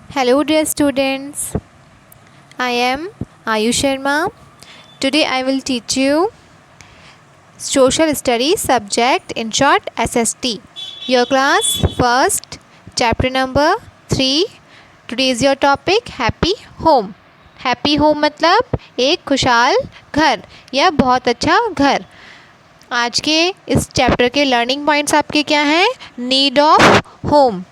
Hello, dear students. I am Ayush Sharma. Today, I will teach you Social Studies subject, in short SST. Your class first, chapter number 3. Today is your topic Happy Home. Happy home मतलब एक खुशहाल घर या बहुत अच्छा घर। आज के इस चैप्टर के लर्निंग पॉइंट्स आपके क्या हैं? नीड ऑफ होम,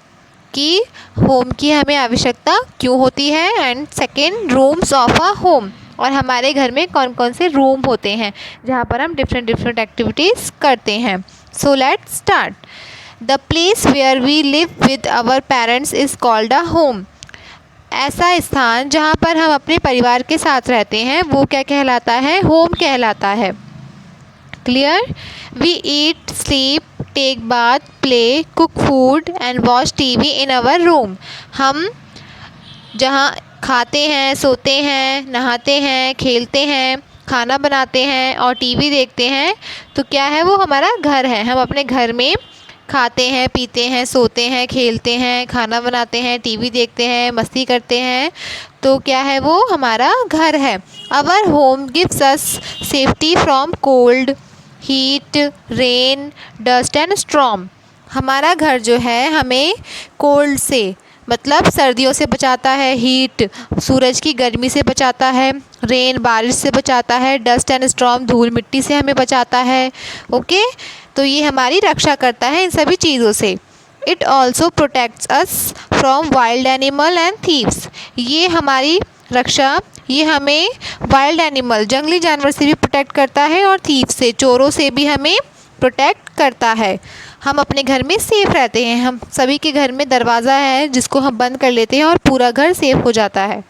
कि होम की हमें आवश्यकता क्यों होती है, and second rooms of a home, और हमारे घर में कौन कौन से रूम होते हैं जहाँ पर हम डिफरेंट एक्टिविटीज़ करते हैं। So let's start. The place where we live with our parents is called a home. ऐसा स्थान जहाँ पर हम अपने परिवार के साथ रहते हैं वो क्या कहलाता है? होम कहलाता है। Clear? We eat, sleep, take bath, play, cook food and watch TV in our room. हम जहाँ खाते हैं, सोते हैं, नहाते हैं, खेलते हैं, खाना बनाते हैं और टीवी देखते हैं, तो क्या है? वो हमारा घर है। हम अपने घर में खाते हैं, पीते हैं, सोते हैं, खेलते हैं, खाना बनाते हैं, टीवी देखते हैं, मस्ती करते हैं, तो क्या है? वो हमारा घर है। Our home gives us safety from cold, heat, rain, dust and storm. हमारा घर जो है हमें कोल्ड से मतलब सर्दियों से बचाता है, हीट सूरज की गर्मी से बचाता है, रेन बारिश से बचाता है, डस्ट एंड स्टॉर्म धूल मिट्टी से हमें बचाता है। ओके, तो ये हमारी रक्षा करता है इन सभी चीज़ों से। It also protects us from wild animal and thieves. ये हमारी रक्षा, ये हमें वाइल्ड एनिमल जंगली जानवर से भी प्रोटेक्ट करता है और थीव से, चोरों से भी हमें प्रोटेक्ट करता है। हम अपने घर में सेफ़ रहते हैं। हम सभी के घर में दरवाज़ा है जिसको हम बंद कर लेते हैं और पूरा घर सेफ़ हो जाता है।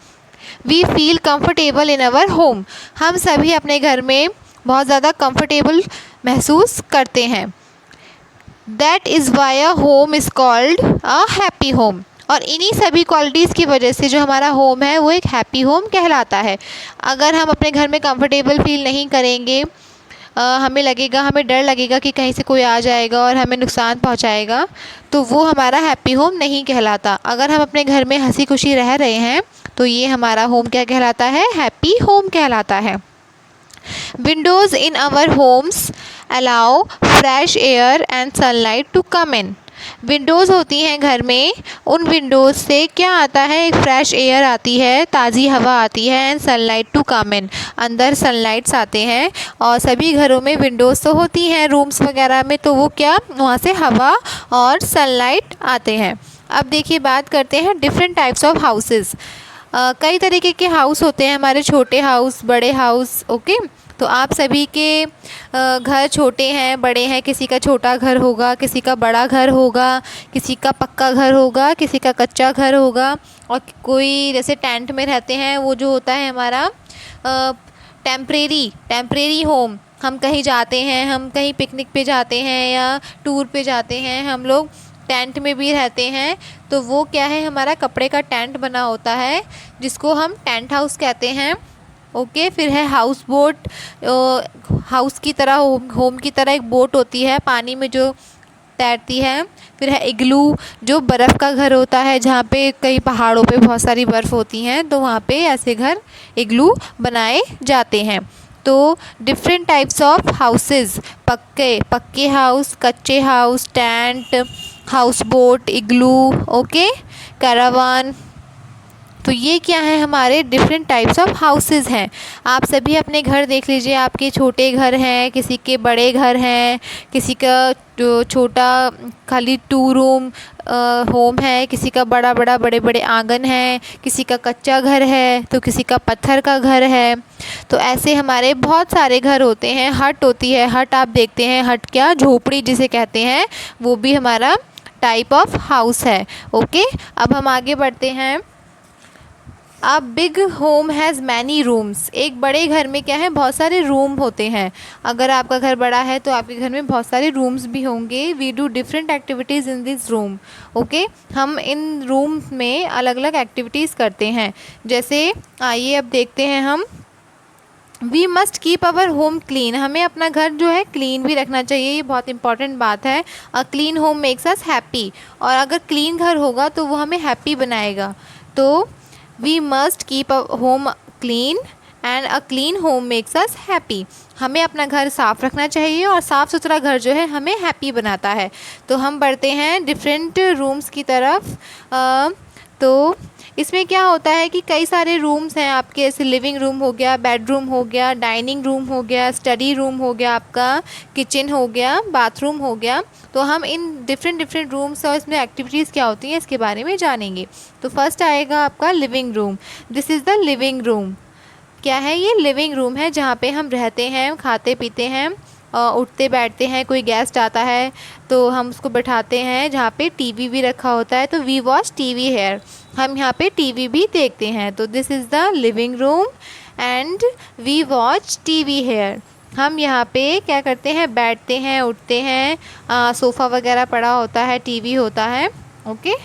We feel comfortable in our home. हम सभी अपने घर में बहुत ज़्यादा कंफर्टेबल महसूस करते हैं। That is why a home is called a happy home. और इन्हीं सभी क्वालिटीज़ की वजह से जो हमारा होम है वो एक हैप्पी होम कहलाता है। अगर हम अपने घर में कंफर्टेबल फील नहीं करेंगे, हमें डर लगेगा कि कहीं से कोई आ जाएगा और हमें नुकसान पहुंचाएगा, तो वो हमारा हैप्पी होम नहीं कहलाता। अगर हम अपने घर में हंसी खुशी रह रहे हैं तो ये हमारा होम क्या कहलाता है? हैप्पी होम कहलाता है। Windows in our homes allow fresh air and sunlight to come in. Windows होती हैं घर में, उन विंडोज़ से क्या आता है? एक फ्रेश एयर आती है, ताज़ी हवा आती है, एंड सनलाइट टू कम इन, अंदर सनलाइट्स आते हैं। और सभी घरों में विंडोज़ तो होती हैं रूम्स वगैरह में, तो वो क्या, वहाँ से हवा और सनलाइट आते हैं। अब देखिए, बात करते हैं डिफरेंट टाइप्स ऑफ हाउसेस। कई तरीके के हाउस होते हैं हमारे, छोटे हाउस, बड़े हाउस। ओके, तो आप सभी के घर छोटे हैं, बड़े हैं, किसी का छोटा घर होगा, किसी का बड़ा घर होगा, किसी का पक्का घर होगा, किसी का कच्चा घर होगा, और कोई जैसे टेंट में रहते हैं, वो जो होता है हमारा टेम्परेरी होम। हम कहीं जाते हैं, हम कहीं पिकनिक पे जाते हैं या टूर पे जाते हैं, हम लोग टेंट में भी रहते हैं, तो वो क्या है? हमारा कपड़े का टेंट बना होता है जिसको हम टेंट हाउस कहते हैं। ओके, फिर है हाउस बोट। हाउस की तरह, होम की तरह एक बोट होती है पानी में जो तैरती है। फिर है इग्लू, जो बर्फ़ का घर होता है, जहाँ पे कई पहाड़ों पे बहुत सारी बर्फ़ होती हैं, तो वहाँ पे ऐसे घर इग्लू बनाए जाते हैं। तो डिफरेंट टाइप्स ऑफ हाउसेस, पक्के हाउस, कच्चे हाउस, टेंट, हाउस बोट, इग्लू, ओके, कैरावान। तो ये क्या है? हमारे डिफरेंट टाइप्स ऑफ हाउसेस हैं। आप सभी अपने घर देख लीजिए, आपके छोटे घर हैं, किसी के बड़े घर हैं, किसी का जो छोटा खाली 2 रूम होम है, किसी का बड़ा बड़े बड़े आंगन है, किसी का कच्चा घर है, तो किसी का पत्थर का घर है। तो ऐसे हमारे बहुत सारे घर होते हैं। हट होती है, हट आप देखते हैं, हट क्या, झोपड़ी जिसे कहते हैं, वो भी हमारा टाइप ऑफ हाउस है। ओके, अब हम आगे बढ़ते हैं। A big home has many rooms. एक बड़े घर में क्या है? बहुत सारे रूम होते हैं। अगर आपका घर बड़ा है तो आपके घर में बहुत सारे रूम्स भी होंगे। We do different activities in this room. Okay, हम इन रूम में अलग अलग एक्टिविटीज़ करते हैं। जैसे आइए अब देखते हैं हम we must keep our home clean, हमें अपना घर जो है क्लीन भी रखना चाहिए, ये बहुत इंपॉर्टेंट बात है। अ clean home makes us happy, और अगर क्लीन घर होगा तो वो हमें हैप्पी बनाएगा। तो we must keep home clean and a clean home makes us happy, हमें अपना घर साफ़ रखना चाहिए और साफ़ सुथरा घर जो है हमें हैप्पी बनाता है। तो हम बढ़ते हैं डिफरेंट रूम्स की तरफ। तो इसमें क्या होता है कि कई सारे रूम्स हैं आपके, जैसे लिविंग रूम हो गया, बेडरूम हो गया, डाइनिंग रूम हो गया, स्टडी रूम हो गया आपका, किचन हो गया, बाथरूम हो गया। तो हम इन डिफरेंट रूम्स और इसमें एक्टिविटीज़ क्या होती हैं इसके बारे में जानेंगे। तो फर्स्ट आएगा आपका living room. This is the living room. क्या है ये? लिविंग रूम है जहाँ पे हम रहते हैं, खाते पीते हैं, उठते बैठते हैं। कोई गेस्ट आता है तो हम उसको बैठाते हैं, जहाँ पे टीवी भी रखा होता है। तो वी वॉच टीवी हेयर, हम यहाँ पे टीवी भी देखते हैं। तो this is the living room and we watch TV here, हम यहाँ पे क्या करते हैं, बैठते हैं, उठते हैं, सोफ़ा वगैरह पड़ा होता है, टीवी होता है। ओके,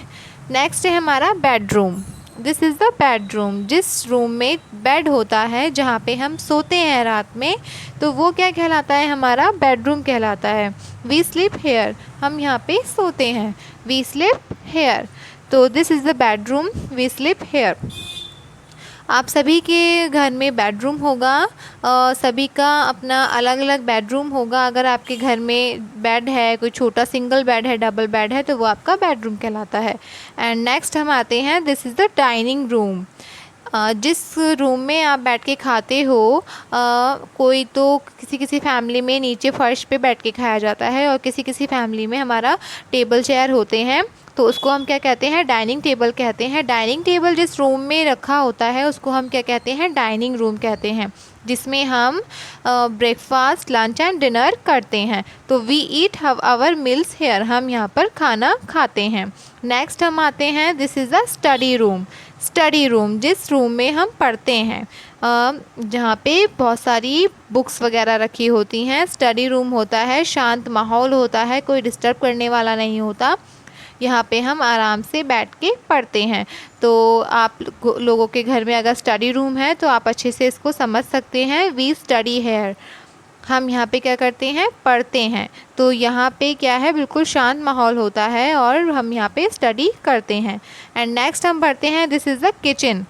नेक्स्ट है हमारा bedroom. This is the bedroom, जिस रूम में बेड होता है जहाँ पे हम सोते हैं रात में, तो वो क्या कहलाता है, हमारा बेडरूम कहलाता है। वी स्लीप हेयर, हम यहाँ पे सोते हैं, वी स्लीप हेयर। तो this is the bedroom, we sleep here. आप सभी के घर में बेडरूम होगा, सभी का अपना अलग अलग बेडरूम होगा। अगर आपके घर में बेड है, कोई छोटा सिंगल बेड है, डबल बेड है, तो वो आपका बेडरूम कहलाता है। एंड नेक्स्ट हम आते हैं, this is the dining room. जिस रूम में आप बैठ के खाते हो, कोई तो किसी किसी फैमिली में नीचे फर्श पे बैठ के खाया जाता है, और किसी किसी फैमिली में हमारा टेबल चेयर होते हैं, तो उसको हम क्या कहते हैं, डाइनिंग टेबल कहते हैं। डाइनिंग टेबल जिस रूम में रखा होता है उसको हम क्या कहते हैं, डाइनिंग रूम कहते हैं, जिसमें हम ब्रेकफास्ट, लंच एंड डिनर करते हैं। तो we eat our meals here, हम यहाँ पर खाना खाते हैं। नेक्स्ट हम आते हैं, this is the study room. Study room, जिस रूम में हम पढ़ते हैं, जहाँ पे बहुत सारी बुक्स वगैरह रखी होती हैं। स्टडी रूम होता है, शांत माहौल होता है, कोई डिस्टर्ब करने वाला नहीं होता, यहाँ पे हम आराम से बैठ के पढ़ते हैं। तो आप लोगों के घर में अगर स्टडी रूम है तो आप अच्छे से इसको समझ सकते हैं। वी स्टडी हेयर, हम यहाँ पे क्या करते हैं, पढ़ते हैं। तो यहाँ पे क्या है, बिल्कुल शांत माहौल होता है और हम यहाँ पे स्टडी करते हैं। एंड नेक्स्ट हम पढ़ते हैं, this is the kitchen.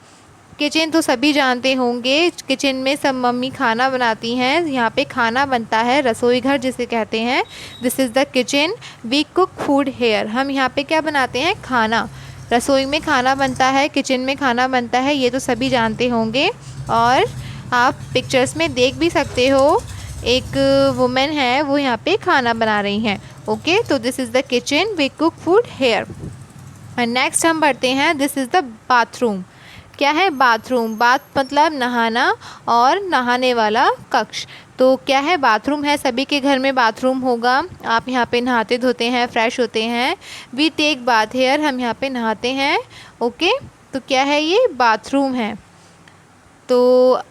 Kitchen तो सभी जानते होंगे, किचन में सब मम्मी खाना बनाती हैं, यहाँ पे खाना बनता है, रसोई घर जिसे कहते हैं। This is the kitchen, we cook food here, हम यहाँ पे क्या बनाते हैं, खाना। रसोई में खाना बनता है, किचन में खाना बनता है, ये तो सभी जानते होंगे। और आप पिक्चर्स में देख भी सकते हो, एक वुमेन है वो यहाँ पे खाना बना रही हैं। ओके, तो this is the kitchen, we cook food here. And next हम बढ़ते हैं, दिस इज़ द बाथरूम। क्या है, बाथरूम, बाथ मतलब नहाना और नहाने वाला कक्ष। तो क्या है, बाथरूम है, सभी के घर में बाथरूम होगा, आप यहाँ पे नहाते धोते हैं, फ्रेश होते हैं। वी टेक बाथ हेयर, हम यहाँ पे नहाते हैं। ओके, तो क्या है, ये बाथरूम है। तो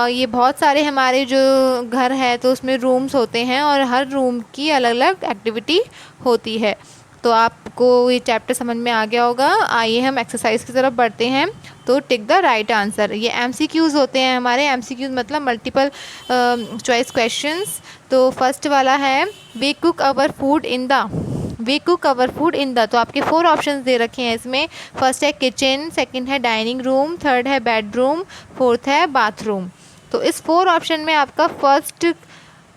ये बहुत सारे हमारे जो घर है तो उसमें रूम्स होते हैं और हर रूम की अलग अलग एक्टिविटी होती है। तो आपको ये चैप्टर समझ में आ गया होगा। आइए हम एक्सरसाइज की तरफ बढ़ते हैं। तो टिक द राइट आंसर, ये एमसीक्यूज़ होते हैं हमारे। एमसीक्यूज़ मतलब मल्टीपल चॉइस क्वेश्चंस। तो फर्स्ट वाला है, we cook our food in the, we cook our food in the. तो आपके 4 ऑप्शंस दे रखे हैं इसमें। फर्स्ट है किचन, सेकंड है डाइनिंग रूम, थर्ड है बेडरूम, फोर्थ है बाथरूम। तो इस 4 ऑप्शन में आपका फर्स्ट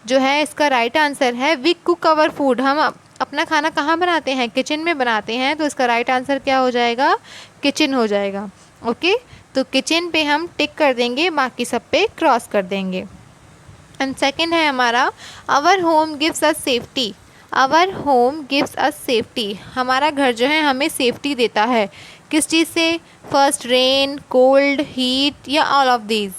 जो है इसका राइट आंसर है वी कुक अवर फूड। हम अपना खाना कहाँ बनाते हैं, किचन में बनाते हैं। तो इसका राइट आंसर क्या हो जाएगा, किचन हो जाएगा। ओके, तो किचन पे हम टिक कर देंगे, बाकी सब पे क्रॉस कर देंगे। एंड सेकंड है हमारा, our home gives us safety. Our home gives us safety, हमारा घर जो है हमें सेफ्टी देता है। किस चीज़ से, फर्स्ट रेन, कोल्ड, हीट या ऑल ऑफ दीज।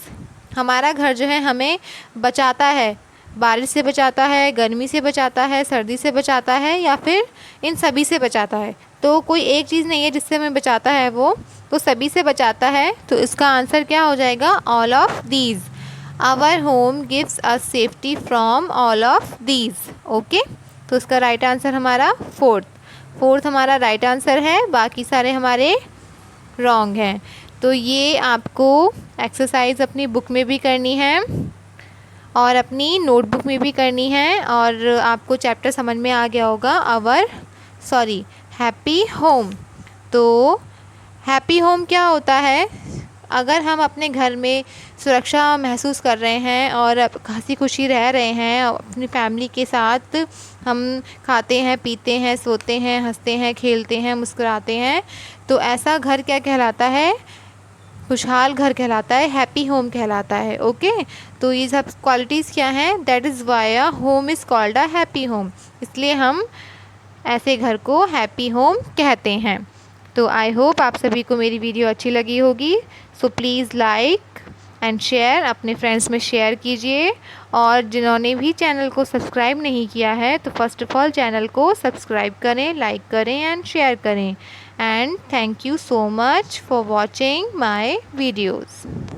हमारा घर जो है हमें बचाता है, बारिश से बचाता है, गर्मी से बचाता है, सर्दी से बचाता है, या फिर इन सभी से बचाता है। तो कोई एक चीज़ नहीं है जिससे हमें बचाता है, वो तो सभी से बचाता है। तो इसका आंसर क्या हो जाएगा, all of these. Our home gives us safety from all of these. Okay, तो इसका राइट आंसर हमारा फोर्थ हमारा राइट आंसर है, बाकी सारे हमारे रॉन्ग हैं। तो ये आपको एक्सरसाइज अपनी बुक में भी करनी है और अपनी नोटबुक में भी करनी है। और आपको चैप्टर समझ में आ गया होगा, हैप्पी होम। तो हैप्पी होम क्या होता है? अगर हम अपने घर में सुरक्षा महसूस कर रहे हैं और हंसी खुशी रह रहे हैं अपनी फैमिली के साथ, हम खाते हैं, पीते हैं, सोते हैं, हंसते हैं, खेलते हैं, मुस्कुराते हैं, तो ऐसा घर क्या कहलाता है? खुशहाल घर कहलाता है, हैप्पी होम कहलाता है। ओके, तो ये सब क्वालिटीज़ क्या हैं? That is why a home is called a happy home. इसलिए हम ऐसे घर को हैप्पी होम कहते हैं। तो आई होप आप सभी को मेरी वीडियो अच्छी लगी होगी। So please like and share, अपने फ्रेंड्स में शेयर कीजिए। और जिन्होंने भी चैनल को सब्सक्राइब नहीं किया है तो फर्स्ट ऑफ़ ऑल चैनल को सब्सक्राइब करें, लाइक करें एंड शेयर करें। And thank you so much for watching my videos.